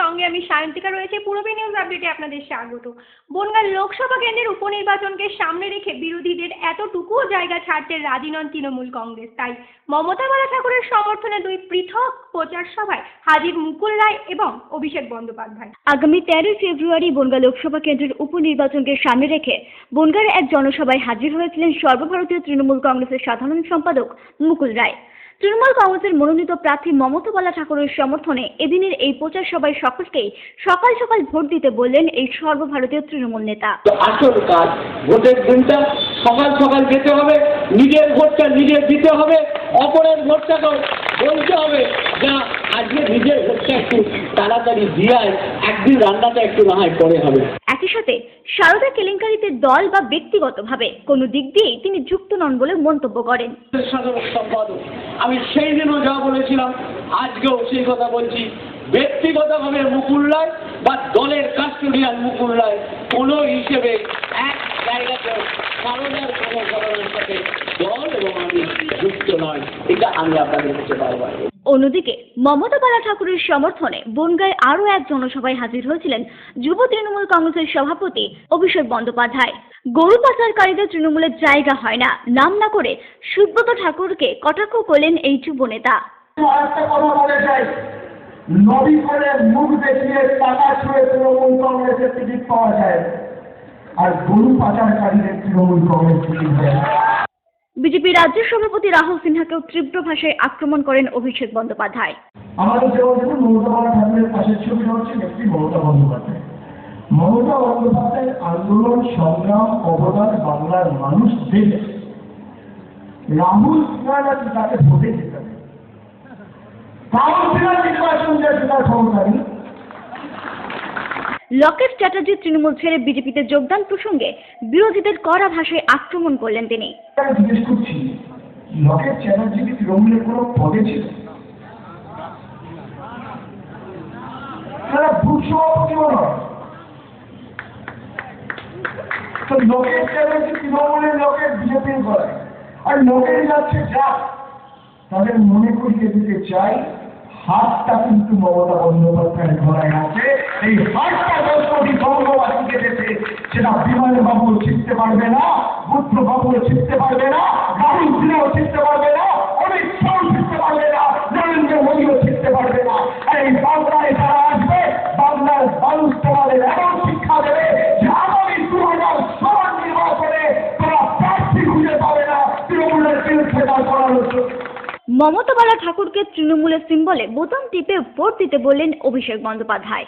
সঙ্গে আমি সায়ন্তিকা রয়েছে। পূরবী নিউজ আপডেটে আপনাদের স্বাগত। বনগাঁ লোকসভা কেন্দ্রের উপনির্বাচনকে সামনে রেখে বিরোধীদের এতটুকুও জায়গা ছাড়তে রাজি নন তৃণমূল কংগ্রেস। তাই মমতা বালা ঠাকুরের সমর্থনে দুই পৃথক প্রচার সভায় হাজির মুকুল রায় এবং অভিষেক বন্দ্যোপাধ্যায়। আগামী 13 ফেব্রুয়ারি বনগাঁ লোকসভা কেন্দ্রের উপনির্বাচনকে সামনে রেখে বনগাঁর এক জনসভায় হাজির হয়েছিলেন সর্বভারতীয় তৃণমূল কংগ্রেসের সাধারণ সম্পাদক মুকুল রায়। তৃণমূল কংগ্রেসের মনোনীত প্রার্থী মমতা বালা ঠাকুরের সমর্থনে এদিনের এই প্রচার সভায় সকলকেই সকাল সকাল ভোট দিতে বললেন এই সর্বভারতীয় তৃণমূল নেতা। আসল কাজ ভোটের দিনটা সকাল সকাল যেতে হবে, নিজের ভোটটা নিজে দিতে হবে, অপরের ভোটটাকেও বলতে হবে যা আজকে নিজের ভোটটা একটু তাড়াতাড়ি দিয়ে একদিন রান্নাটা একটু না হয় পরে হবে। একই সাথে সারদা কেলেঙ্কারিতে দল বা ব্যক্তিগতভাবে কোনো দিক দিয়েই তিনি যুক্ত নন বলে মন্তব্য করেন। সাধারণ সম্পাদক আমি সেই দিনও যা বলেছিলাম আজকেও সেই কথা বলছি, ব্যক্তিগতভাবে মুকুল রায় বা দলের কাস্টোডিয়ান মুকুল রায় কোনো হিসেবে এক জায়গাতে সারদার কোনো ঘটনার সাথে দল এবং আমি যুক্ত নয়, এটা আমি আপনাদের কাছে বারবার। অন্যদিকে মমতা বালা ঠাকুরের সমর্থনে বনগাঁয় আরও এক জনসভায় হাজির হয়েছিলেন যুব তৃণমূল কংগ্রেসের সভাপতি অভিষেক বন্দ্যোপাধ্যায়। গরু পাচারকারীদের তৃণমূলের জায়গা হয় না নাম না করে সুব্রত ঠাকুরকে কটাক্ষ করলেন এই যুব নেতা। নবী করে মুখ দেখিয়ে টাকা ছুঁয়ে তৃণমূল কংগ্রেসের টিকিট পাওয়া যায়, আর গরু পাচারকারীদের তৃণমূল কংগ্রেস টিকিট দেয়। বিজেপি রাজ্য সভাপতি রাহুল সিনহাকেও তীব্র ভাষায় আক্রমণ করেন অভিষেক বন্দ্যোপাধ্যায়। আমাদের যেমন মমতা বালা ঠাকুরের পাশের ছবিটা হচ্ছে একটি মমতা বন্দ্যোপাধ্যায়। মমতা বন্দ্যোপাধ্যায়ের আন্দোলন সংগ্রাম অবদান বাংলার মানুষ দেখে রাহুল সিনহা তাকে ভোটে দিতে হবে। লকেট চ্যাটার্জি তৃণমূল ছেড়ে বিজেপিতে যোগদান প্রসঙ্গে বিরোধীদের কড়া ভাষায় আক্রমণ করলেন তিনি। জিজ্ঞেস করছি, লকেট চ্যাটার্জি কি তৃণমূলের কোনো পদে ছিল? তারা বুথ সভাপতিও নয়। তো লকেট চ্যাটার্জি তৃণমূলের লকেট বিজেপির গলায়, আর লকেট যাচ্ছে যা তাদের মনে করিয়ে দিতে চাই হাতটা কিন্তু মমতা বন্দ্যোপাধ্যায়ের ঘোড়ায় আছে। এই হাতটা 10 কোটি বঙ্গবাসীকে দেবে, সেটা বিমান বাবুও ছিটতে পারবে না, বুদ্ধ বাবুও ছিটতে পারবে না, রাহুল সিনহাও ছিটতে পারবে না, অমিত শাহও ছিটতে পারবে না, নরেন্দ্র মোদীও ছিটতে পারবে না। এই বাংলায় যারা আসবে বাংলার মানুষ তোমাদের এমন শিক্ষা দেবে যে আগামী 2016 নির্বাচনে তোরা প্রার্থী খুঁজে পাবে না তৃণমূলের বিরুদ্ধে কাজ করার জন্য। মমতা বালা ঠাকুরকে তৃণমূলের সিম্বলে বোতাম টিপে ভোট দিতে বললেন অভিষেক বন্দ্যোপাধ্যায়।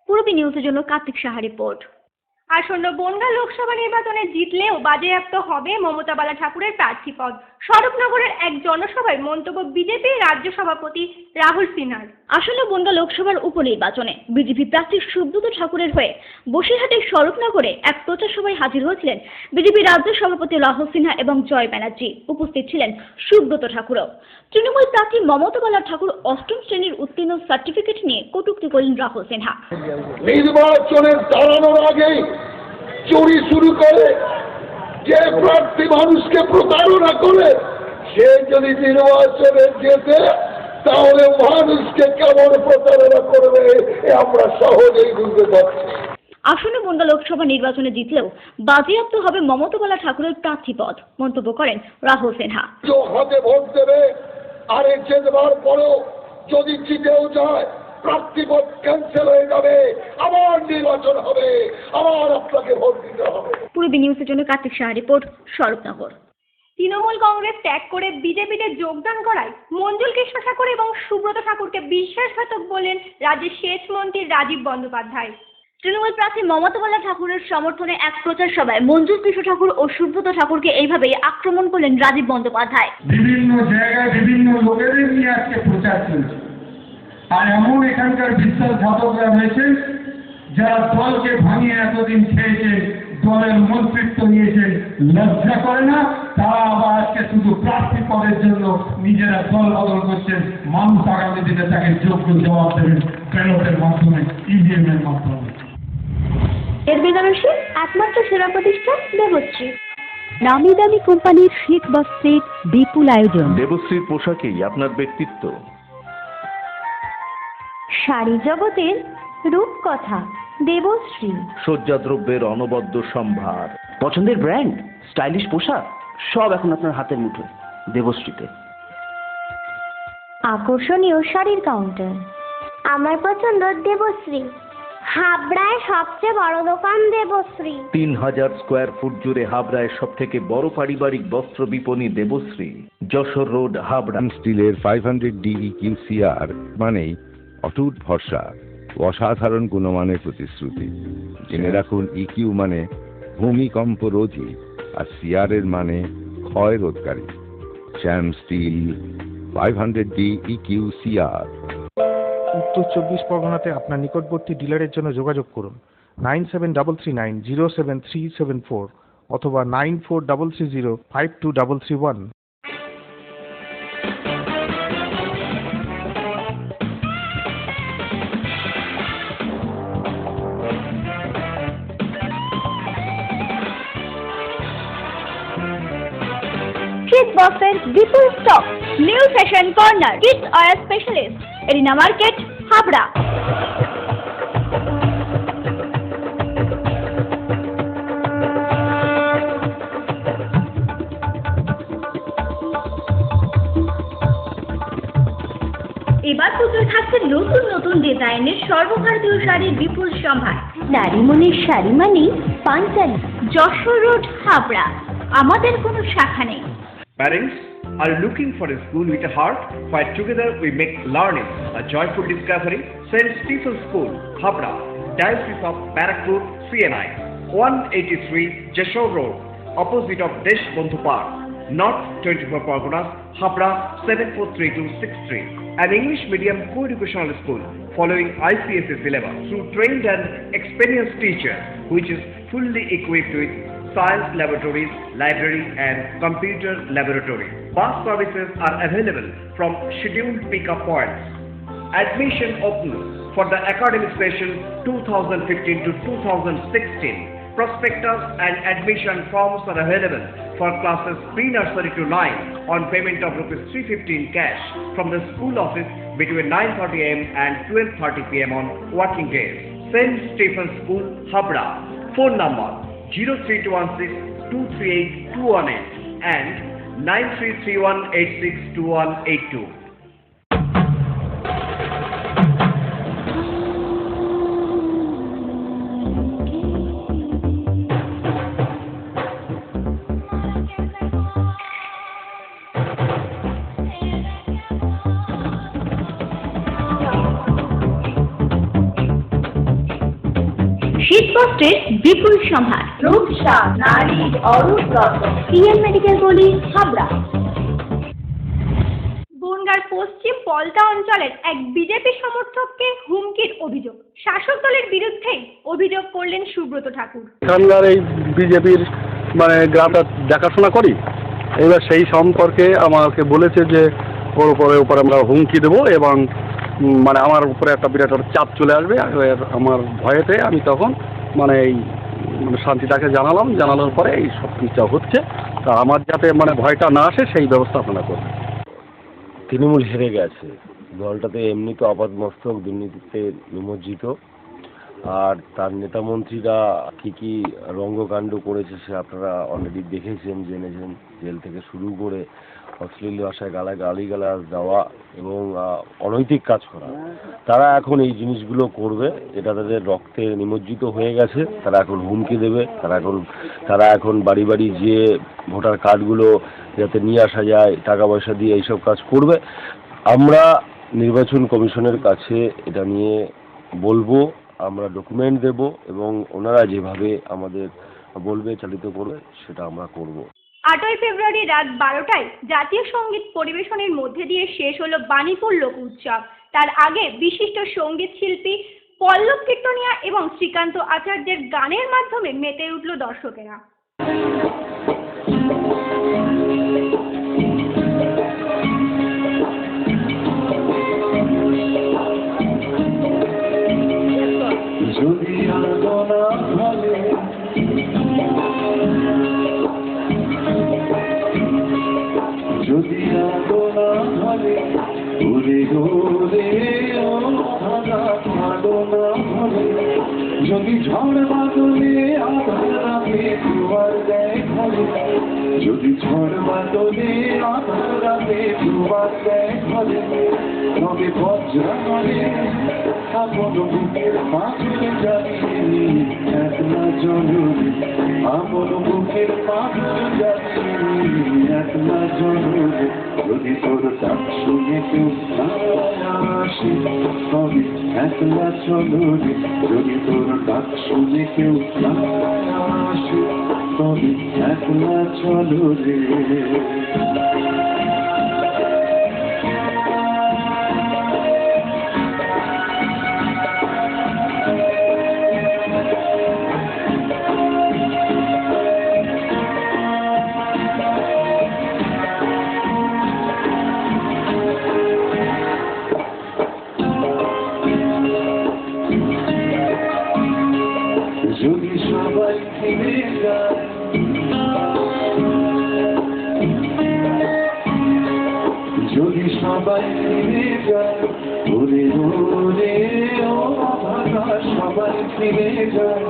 পূরবী নিউজের জন্য কার্তিক সাহা রিপোর্ট। আসন্ন বনগাঁ লোকসভা নির্বাচনে জিতলেও বাজেয়াপ্ত হবে মমতা বালা ঠাকুরের প্রার্থী পদ। স্বরূপনগরের এক জনসভায় মন্তব্য বিজেপি রাজ্য সভাপতি রাহুল সিনহার। আসন্ন বনগাঁ লোকসভার উপনির্বাচনে বিজেপি প্রার্থী সুব্রত ঠাকুরের হয়ে বসিরহাটের স্বরূপনগরে এক প্রচার সভায় হাজির হয়েছিলেন বিজেপি রাজ্য সভাপতি রাহুল সিনহা এবং জয় ব্যানার্জি। উপস্থিত ছিলেন সুব্রত ঠাকুরও। তৃণমূল প্রার্থী মমতা বালা ঠাকুর 8ম শ্রেণীর উত্তীর্ণ সার্টিফিকেট নিয়ে কটূক্তি করলেন রাহুল সিনহা। নির্বাচনের দাঁড়ানোর আগে চুরি শুরু করে যে প্রার্থী মানুষকে প্রতারণা করে সে যদি নির্বাচনে যেতে তাহলে মানুষকে কেমন প্রতারণা করবে আমরা সহজেই বুঝতে পারছি। আসন্ন বনগাঁ লোকসভা নির্বাচনে জিতলেও বাজেয়াপ্ত হবে মমতা বালা ঠাকুরের প্রার্থী পদ, মন্তব্য করেন রাহুল সিনহা। হাতে ভোট দেবে আর জেতবার পরেও যদি জিতেও যায় প্রার্থীপদ ক্যান্সেল হয়ে যাবে, আবার নির্বাচন হবে, আবার আপনাকে ভোট দিতে হবে। পূরবী নিউজের জন্য কার্তিক সাহা রিপোর্ট, স্বরূপনগর। তৃণমূল কংগ্রেস ত্যাগ করে বিজেপিতে যোগদান করায় মঞ্জুল কৃষ্ণ ঠাকুর এবং সুব্রত ঠাকুরকে বিশ্বাসঘাতক বললেন রাজ্যের সেচ মন্ত্রী রাজীব বন্দ্যোপাধ্যায়। তৃণমূল প্রার্থী মমতা বালা ঠাকুরের সমর্থনে এক প্রচার সভায় মঞ্জুল কৃষ্ণ ঠাকুর ও সুব্রত ঠাকুরকে এইভাবেই আক্রমণ করলেন রাজীব বন্দ্যোপাধ্যায়। বিভিন্ন জায়গায় বিভিন্ন লোকেদের নিয়ে আজকে প্রচার চলছে, আর এমন এখানকার বিশ্বাসঘাতকরা রয়েছে যারা দলকে ভাঙিয়ে এতদিন খেয়েছে, দলের মন্ত্রিত্ব নিয়েছে, লজ্জা করে না, তারা আবার আজকে শুধু প্রার্থী পদের জন্য নিজেরা দল বদল করছেন। মানুষ আগামী দিনে তাকে যোগ্য জবাব দেবেন ব্যালটের মাধ্যমে, ইভিএম এর মাধ্যমে। এর বেনারসি একমাত্র সেরা প্রতিষ্ঠান দেবশ্রী। নামি দামি কোম্পানির শীত বস্ত্রের বিপুল আয়োজন। দেবশ্রীর পোশাকেই আপনার ব্যক্তিত্ব। শাড়ি জগতের রূপকথা দেবশ্রী। সজ্জাদ্রব্যের অনবদ্য সম্ভার। পছন্দের ব্র্যান্ড, স্টাইলিশ পোশাক সব এখন আপনার হাতের মুঠোয় দেবশ্রীতে। আকর্ষণীয় শাড়ির কাউন্টার। আমার পছন্দ দেবশ্রী। হাবড়ায় সবচেয়ে বড় দোকান দেবশ্রী। 3000 স্কোয়ার ফুট জুড়ে হাবড়ায় সব থেকে বড় পারিবারিক বস্ত্র বিপণী দেবশ্রী, যশোর রোড, হাবড়া। স্টিলের 500D EQCR মানেই অটুট ভরসা, অসাধারণ গুণমানের প্রতিশ্রুতি। জেনে রাখুন EQ মানে ভূমিকম্প রোধী, আর CR এর মানে ক্ষয় রোধকারী। শ্যাম স্টিল 500D EQCR। উত্তর 24 পরগনাতে আপনার নিকটবর্তী ডিলারের জন্য যোগাযোগ করুন 9733907374 অথবা 9433052331। শীত বস্ত্রের বিপুল stock. New fashion corner, kids wear specialist, arena market, Habra. এবার পুজোয় থাকছে নতুন নতুন ডিজাইনের সর্বভারতীয় শাড়ির বিপুল সম্ভার। নারী মনের শাড়ি মানেই পাঞ্জাবি। যশোর রোড, হাবড়া। আমাদের কোনো শাখা নেই। Parents are looking for a school with a heart where together we make learning a joyful discovery. St. Stephen's School, Habra, Diocese of Barakpur, CNI, 183 Jashore Road, opposite of Desh Bondhu Park, North 24 Parganas, Habra 743263. An English medium co-educational school following ICSE syllabus through trained and experienced teachers, which is fully equipped with science laboratories, library and computer laboratory. Bus services are available from scheduled pick-up points. Admission open for the academic session 2015 to 2016. Prospectus and admission forms are available for classes pre-nursery to 9 on payment of ₹350 in cash from the school office between 9:30 am and 12:30 pm on working days. St. Stephen's School, Habra. Phone number 03216-238-218 and 9331862182. শীতবস্ত্রের বিপুল সম্ভার। রূপসা নারীর অরূপ রত্ন। PM medical college, Habra. বনগাঁর পশ্চিম পলতা অঞ্চলের এক BJP সমর্থককে হুমকির অভিযোগ। শাসক দলের বিরুদ্ধেই অভিযোগ করলেন সুব্রত ঠাকুর। এখানকার এই বিজেপির গ্রামটা দেখাশোনা করি, এবার সেই সম্পর্কে আমাকে বলেছে যে ওর উপরে আমরা হুমকি দেবো এবং আমার উপরে একটা বিরাট চাপ চলে আসবে। আমার ভয়েতে আমি তখন এই শান্তিটাকে জানানোর পরে এই সব কিছু হচ্ছে। তা আমার যাতে ভয়টা না আসে সেই ব্যবস্থা আপনারা করবেন। তৃণমূল হেরে গেছে, দলটাতে এমনি তো আপাতমস্তক দুর্নীতিতে নিমজ্জিত, আর তার নেতামন্ত্রীরা কি রঙ্গকাণ্ড করেছে সে আপনারা অলরেডি দেখেছেন, জেনেছেন। জেল থেকে শুরু করে অশ্লীল ভাষায় গালিগালাজ দেওয়া এবং অনৈতিক কাজ করা, তারা এখন এই জিনিসগুলো করবে। এটা তাদের রক্তে নিমজ্জিত হয়ে গেছে। তারা এখন হুমকি দেবে, তারা এখন বাড়ি বাড়ি যেয়ে ভোটার কার্ডগুলো যাতে নিয়ে আসা যায় টাকা পয়সা দিয়ে এইসব কাজ করবে। আমরা নির্বাচন কমিশনের কাছে এটা নিয়ে বলবো, আমরা ডকুমেন্ট দেব এবং ওনারা যেভাবে আমাদের বলবে চালিত করবে সেটা আমরা করব। 8ই ফেব্রুয়ারি রাত 12টায় জাতীয় সঙ্গীত পরিবেশনের মধ্যে দিয়ে শেষ হলো বাণীপুর লোক উৎসব। তার আগে বিশিষ্ট সঙ্গীত শিল্পী পল্লব কীর্তনিয়া এবং শ্রীকান্ত আচার্যের গানের মাধ্যমে মেতে উঠল দর্শকেরা। যদি আদনা হবে ওরে ওরে ও আদনা হবে যদি ঝড় বাদলে আধার রাতে দুয়ার দেয় ঘরে যদি ঝড় বাদলে আধার রাতে দুয়ার দেয় ঘরে তবে বজ্রামলে আপন বুকের পাথরে জ্বালিয়ে একলা জনরে আপন বুকের পাথরে জ্বালিয়ে একলা জনরে যদি তোর ডাক শুনে কেউ না আসে তবে একলা চলরে যদি তোর ডাক শুনে কেউ না আসে তবে একলা চলরে যদি সবাই ফিরে যায় যদি সবাই ফিরে যায় ওরে ওরে ও ভাগা সবাই ফিরে যায়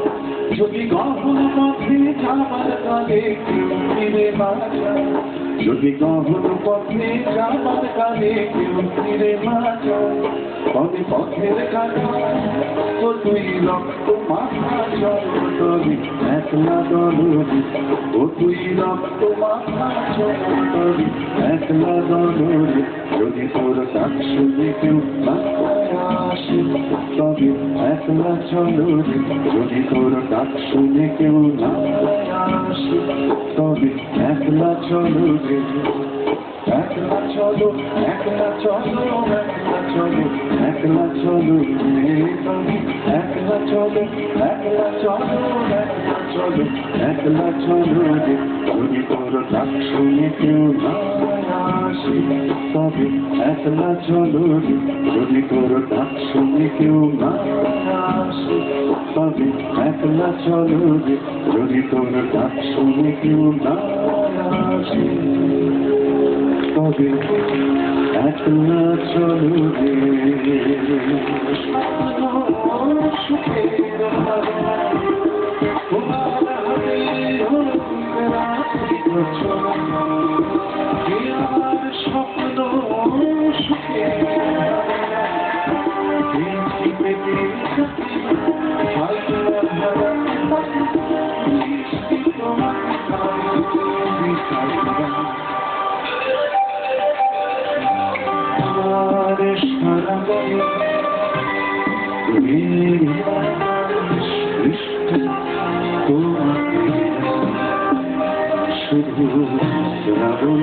যদি গহন পথে যাবার কালে কেউ ফিরে বাঁচায় যদি গহন পথে যাবার কালে কেউ ফিরে বাঁচায় তবে পথের কাটা তো তুই রক্ত মাথা চলি একলা দলরি ও তুই রক্ত মাথা চলি একলা দলরি যদি তোর ডাক শুনে কেউ না আসে তবে একলা চলরি যদি তোর ডাক শুনে কেউ না আসে তবে একলা চলরি একলা চলো একলা চলো একলা চলো একলা চলো একলা চলো একলা চলো একলা চলো একলা চলো যদি তোর ডাক শুনে কেউ না আসে তবে একলা চলো যদি তোর ডাক শুনে কেউ না আসে তবে একলা চলো যদি তোর ডাক শুনে কেউ না আসে তবে একলা চলো স্বপ্ন সুখে শুধু রাবণ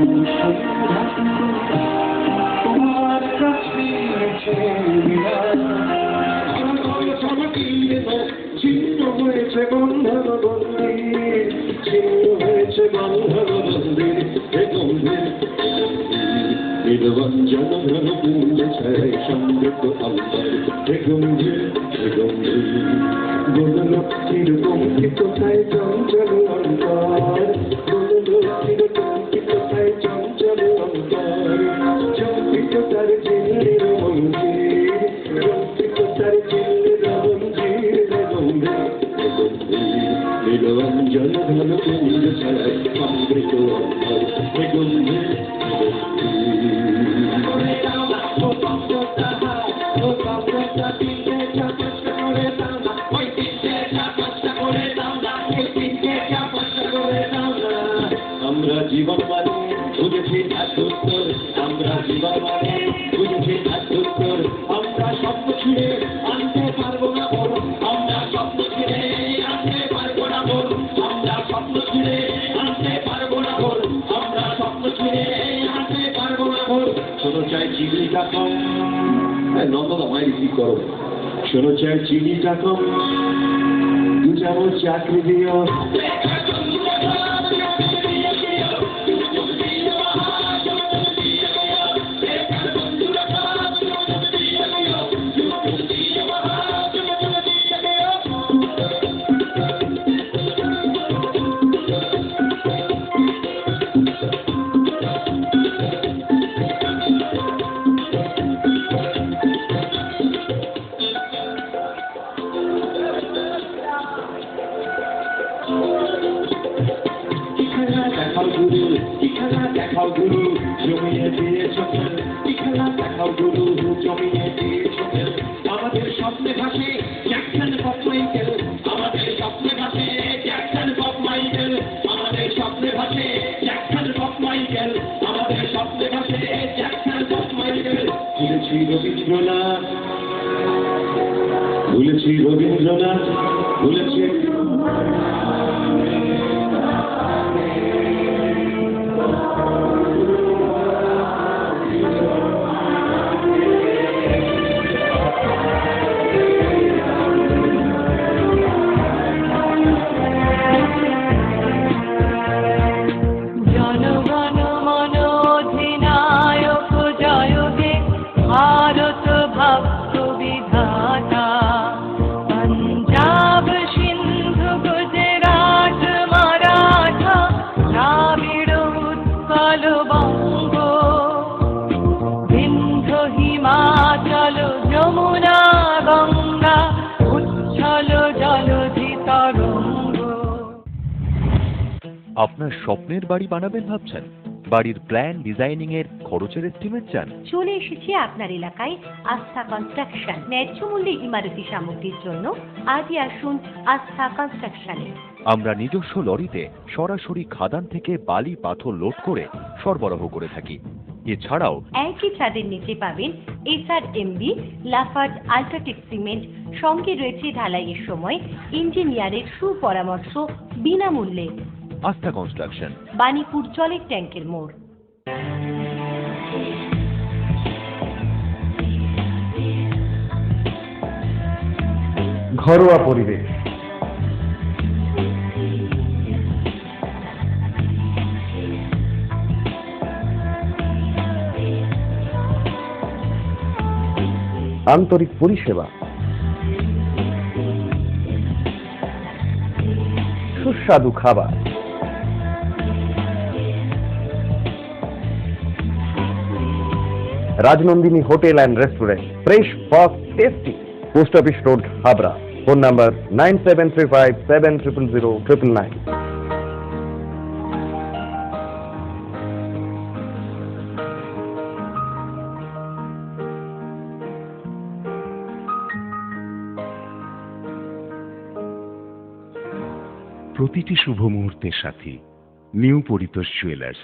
তোমার কাছে চিহ্ন হয়েছে বন্ধন বন্দির চিহ্ন হয়েছে বন্ধন বন্দির হে গম্ভীর নিরঞ্জন ধন পূর্ণ ছায় সমৃদ্ধ আল্লাহ হে গম্ভীর হে গম্ভীর বনলক্ষীর কম্পিত তাই চঞ্চল অন্তর বনলক্ষীর কম্পিত তাই চঞ্চল অন্তর চম্পিত তার চিহ্নের মন্দির চম্পিত তার চিহ্নের মন্দির হে গম্ভীর হে গম্ভীর নিরঞ্জন ধন পূর্ণ ছায় সমৃদ্ধ অন্তর হে গম্ভীর আমরা জীবন মানে বুঝেছি উত্তর আমরা জীবন মানে বুঝেছি উত্তর আমরা স্বপ্ন ছিঁড়ে আনতে পারবো না বল আমরা স্বপ্ন ছিঁড়ে আনতে পারবো না বল আমরা স্বপ্ন ছিঁড়ে আনতে পারবো না বল আমরা স্বপ্ন ছিঁড়ে আনতে পারবো না বল শোনো চাই চিনিটা কম নন্দন আমায় রিসিভ করো শোনো চাই চিনিটা কম দু চামচ চাকরি দিও জমিয়ে দিয়েছো খেল, কি খেলা দেখাও গুরু জমিয়ে দিয়েছো খেল। আমাদের স্বপ্নে ভাসে জ্যাকসন পপ মাইকেল, আমাদের স্বপ্নে ভাসে জ্যাকসন পপ মাইকেল, আমাদের স্বপ্নে ভাসে জ্যাকসন পপ মাইকেল, আমাদের স্বপ্নে ভাসে জ্যাকসন পপ মাইকেল। ভুলেছি রবীন্দ্রনাথ, ভুলেছি রবীন্দ্রনাথ, ভুলেছি জনগণ মন অধিনায়ক জয় হে ভারত ভক্ত বিধাতা, পঞ্জাব সিন্ধু গুজরাট মারাঠা দ্রাবিড় উৎকল বঙ্গ, বিন্ধ্য হিমাচল যমুনা গঙ্গা উচ্ছল জলধি তরঙ্গ। আপনার স্বপ্নের বাড়ি বানাবেন ভাবছেন? বাড়ির প্ল্যান ডিজাইনিং এর খরচের এস্টিমেট চান? চলে এসেছি আপনার এলাকায় আস্থা কনস্ট্রাকশন। ন্যায্য মূল্যে ইমারতি সামগ্রীর জন্য আজই আসুন আস্থা কনস্ট্রাকশনে। আমরা নিজস্ব লরিতে সরাসরি খাদান থেকে বালি পাথর লোড করে সরবরাহ করে থাকি। এছাড়াও একই ছাদের নিচে পাবেন SRMB, লাফার্জ, আল্ট্রাটেক সিমেন্ট, সঙ্গে রয়েছে ঢালাইয়ের সময় ইঞ্জিনিয়ারের সুপরামর্শ বিনামূল্যে। আস্থা কনস্ট্রাকশন, বাণীপুর জলের ট্যাঙ্কের মোড়। ঘরোয়া পরিবেশ, আন্তরিক পরিষেবা, সুস্বাদু খাবার, Rajnandini hotel and restaurant, fresh, fast, tasty. Post office road, Habra. Phone number 9735700999। প্রতিটি শুভ মুহূর্তের সাথী new Paritosh jewellers,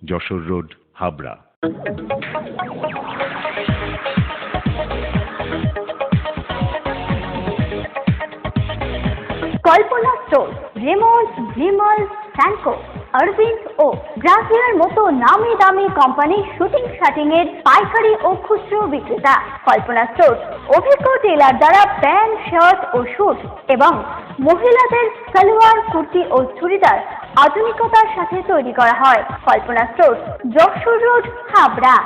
Jessore road, Habra. Kalpana store, Raymonds, Vimal, Sanco, Arvind ও গ্রাসিয়ার মতো নামি দামি কোম্পানির শুটিং শাটিং এর পাইকারি ও খুচরো বিক্রেতা। কল্পনা স্টোর অভিজ্ঞ টেলার দ্বারা প্যান্ট, শার্ট ও স্যুট এবং মহিলাদের সালোয়ার, কুর্তি ও চুড়িদার আধুনিকতার সাথে তৈরি করা হয়। Kalpana store, Jessore road, Habra.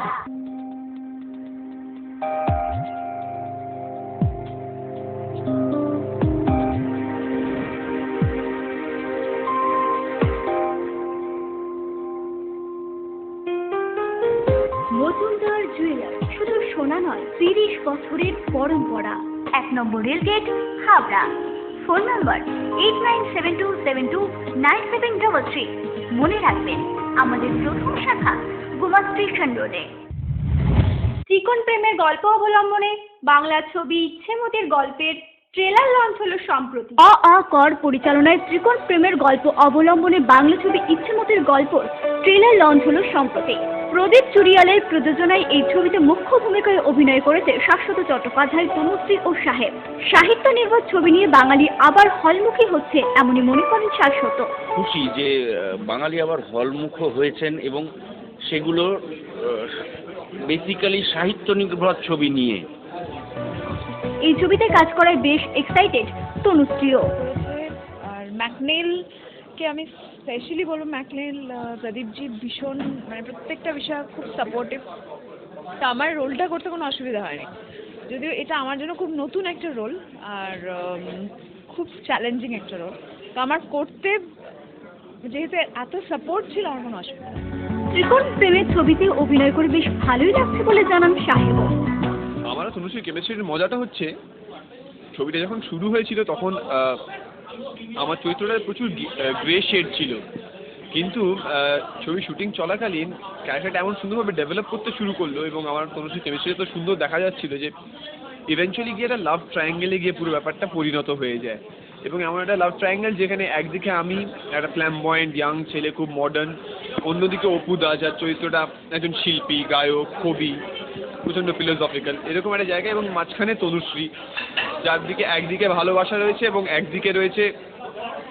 Majumdar jewellers শুধু সোনা নয়, 30 বছরের পরম্পরা। 1 number rail gate, Habra. Phone number 8972729733। মনে রাখবেন, আমাদের প্রথম শাখা গোমা স্টেশন রোডে। ত্রিকোণ প্রেমের গল্প অবলম্বনে বাংলা ছবি ইচ্ছেমতির গল্পের ট্রেলার লঞ্চ হলো সম্প্রতি। কর পরিচালনায় ত্রিকোণ প্রেমের গল্প অবলম্বনে বাংলা ছবি ইচ্ছেমতির গল্প ট্রেলার লঞ্চ হলো সম্প্রতি। প্রদীপ চুরিয়ালের প্রযোজনায় এই ছবিতে মুখ্য ভূমিকায় অভিনয় করেছে শাশ্বত চট্টোপাধ্যায়, তনুশ্রী ও সাহেব। সাহিত্য নির্ভর ছবি নিয়ে বাঙালি আবার হলমুখী হচ্ছে, এমনই মনে করেন শাশ্বত। খুশি যে বাঙালি আবার হলমুখ হয়েছেন এবং সেগুলো বেসিক্যালি সাহিত্য নির্ভর ছবি নিয়ে। এই ছবিতে কাজ করায় বেশ এক্সাইটেড তনুশ্রীও। আর ম্যাকনেলকে আমি স্পেশালি বলবো, ম্যাকনেল প্রদীপজি ভীষণ, মানে প্রত্যেকটা বিষয় খুব সাপোর্টিভ। তো আমার রোলটা করতে কোনো অসুবিধা হয়নি, যদিও এটা আমার জন্য খুব নতুন একটা রোল আর খুব চ্যালেঞ্জিং একটা রোল। তো আমার করতে যেহেতু এত সাপোর্ট ছিল, আমার কোনো অসুবিধা নেই। ত্রিকোণ প্রেমের ছবিতে অভিনয় করে বেশ ভালোই লাগছে বলে জানান সাহেব। আমার তনুশ্রীর কেমিস্ট্রির মজাটা হচ্ছে, ছবিটা যখন শুরু হয়েছিল তখন আমার চরিত্রটা প্রচুর গ্রে শেড ছিল, কিন্তু ছবি শুটিং চলাকালীন ক্যারেক্টারটা এমন সুন্দরভাবে ডেভেলপ করতে শুরু করলো এবং আমার তনুশ্রী কেমিস্ট্রি তো সুন্দর দেখা যাচ্ছিল যে ইভেনচুয়ালি গিয়ে একটা লাভ ট্রায়াঙ্গেলে গিয়ে পুরো ব্যাপারটা পরিণত হয়ে যায়। এবং এমন একটা লাভ ট্রায়াঙ্গেল যেখানে একদিকে আমি একটা ফ্ল্যামবয়েন্ট ইয়াং ছেলে, খুব মডার্ন, অন্যদিকে অপু দা যার চরিত্রটা একজন শিল্পী, গায়ক, কবি, প্রচণ্ড ফিলোসফিক্যাল, এরকম একটা জায়গা, এবং মাঝখানে তনুশ্রী যার দিকে একদিকে ভালোবাসা রয়েছে এবং একদিকে রয়েছে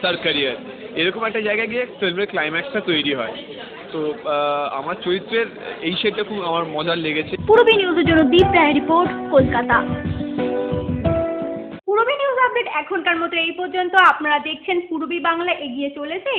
তার ক্যারিয়ার। এরকম একটা জায়গায় গিয়ে ফিল্মের ক্লাইম্যাক্সটা তৈরি হয়। তো আমার চরিত্রের এই শেডটা খুব আমার মজার লেগেছে। পূরবী নিউজের জন্য Deep Roy report, Kolkata. Purabi news update এখনকার মতো এই পর্যন্ত। আপনারা দেখছেন পূরবী বাংলা, এগিয়ে চলেছে।